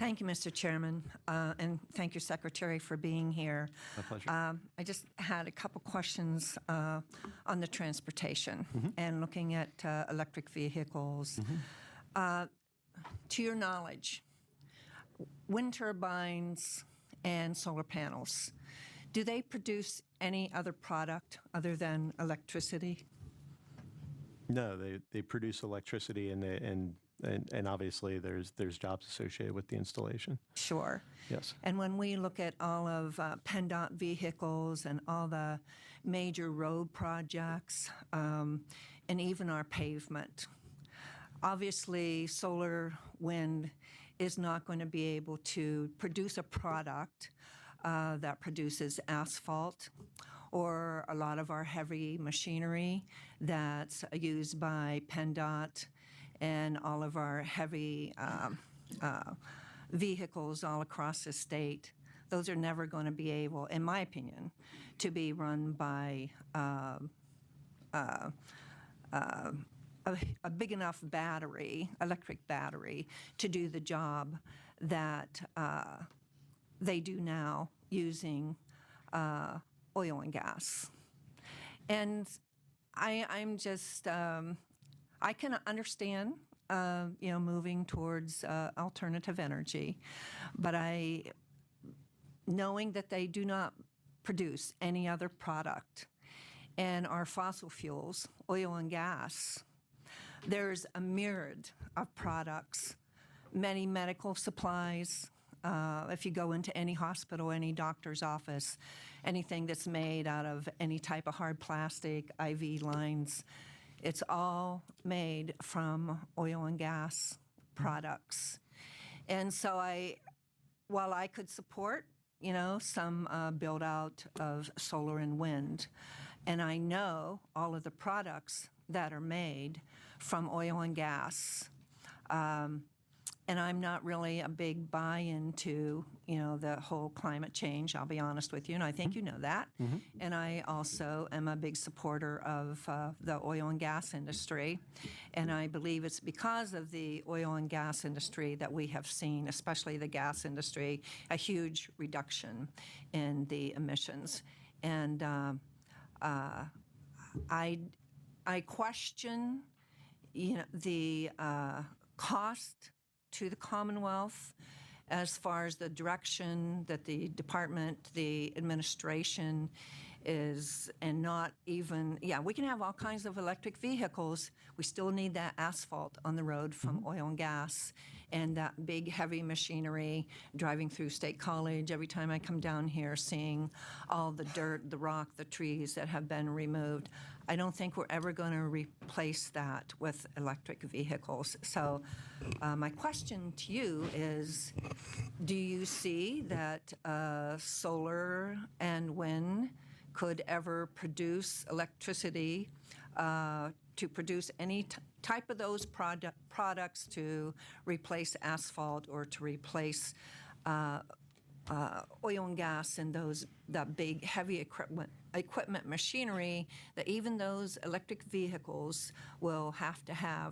Thank you, Mr. Chairman, and thank you, Secretary, for being here. My pleasure. I just had a couple questions on the transportation and looking at electric vehicles. To your knowledge, wind turbines and solar panels, do they produce any other product other than electricity? No, they produce electricity, and obviously there's jobs associated with the installation. Sure. Yes. And when we look at all of PennDOT vehicles and all the major road projects and even our pavement, obviously solar wind is not going to be able to produce a product that produces asphalt or a lot of our heavy machinery that's used by PennDOT and all of our heavy vehicles all across the state. Those are never going to be able, in my opinion, to be run by a big enough battery, electric battery, to do the job that they do now using oil and gas. And I'm just, I can understand, moving towards alternative energy, but knowing that they do not produce any other product, and our fossil fuels, oil and gas, there's a myriad of products, many medical supplies. If you go into any hospital, any doctor's office, anything that's made out of any type of hard plastic, IV lines, it's all made from oil and gas products. And so while I could support, some build out of solar and wind, and I know all of the products that are made from oil and gas, and I'm not really a big buy-in to, the whole climate change, I'll be honest with you, and I think you know that. And I also am a big supporter of the oil and gas industry. And I believe it's because of the oil and gas industry that we have seen, especially the gas industry, a huge reduction in the emissions. And I question, the cost to the Commonwealth as far as the direction that the department, the administration is, and not even, we can have all kinds of electric vehicles. We still need that asphalt on the road from oil and gas and that big heavy machinery driving through State College. Every time I come down here, seeing all the dirt, the rock, the trees that have been removed. I don't think we're ever going to replace that with electric vehicles. So my question to you is, do you see that solar and wind could ever produce electricity to produce any type of those products to replace asphalt or to replace oil and gas and that big heavy equipment machinery that even those electric vehicles will have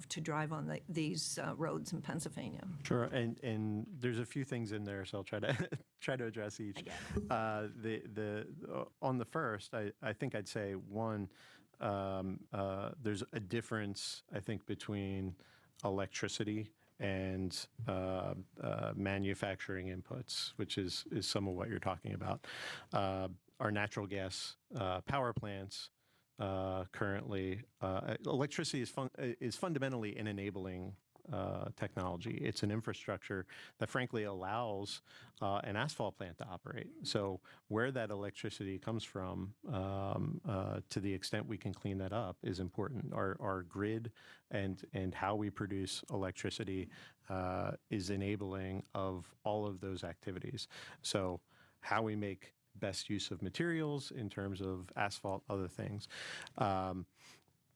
to drive on these roads in Pennsylvania? Sure, and there's a few things in there, so I'll try to address each. On the first, I think I'd say one, there's a difference, I think, between electricity and manufacturing inputs, which is some of what you're talking about. Our natural gas power plants currently, electricity is fundamentally an enabling technology. It's an infrastructure that frankly allows an asphalt plant to operate. So where that electricity comes from, to the extent we can clean that up, is important. Our grid and how we produce electricity is enabling of all of those activities. So how we make best use of materials in terms of asphalt, other things.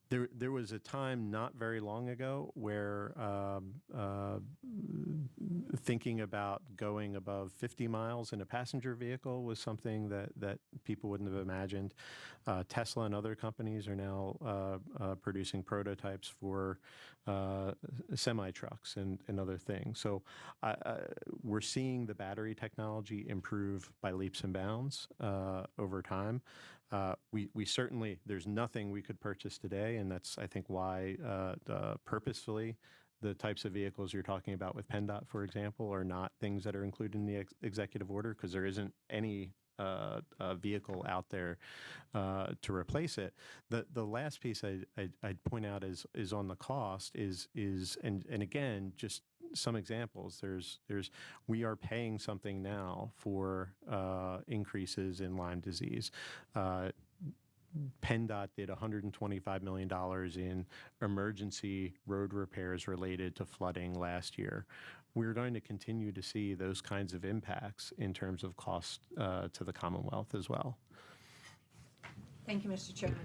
There was a time not very long ago where thinking about going above 50 miles in a passenger vehicle was something that people wouldn't have imagined. Tesla and other companies are now producing prototypes for semi-trucks and other things. So we're seeing the battery technology improve by leaps and bounds over time. We certainly, there's nothing we could purchase today, and that's, I think, why purposefully the types of vehicles you're talking about with PennDOT, for example, are not things that are included in the executive order, because there isn't any vehicle out there to replace it. The last piece I'd point out is on the cost and again, just some examples. We are paying something now for increases in Lyme disease. PennDOT did $125 million in emergency road repairs related to flooding last year. We're going to continue to see those kinds of impacts in terms of cost to the Commonwealth as well. Thank you, Mr. Chairman.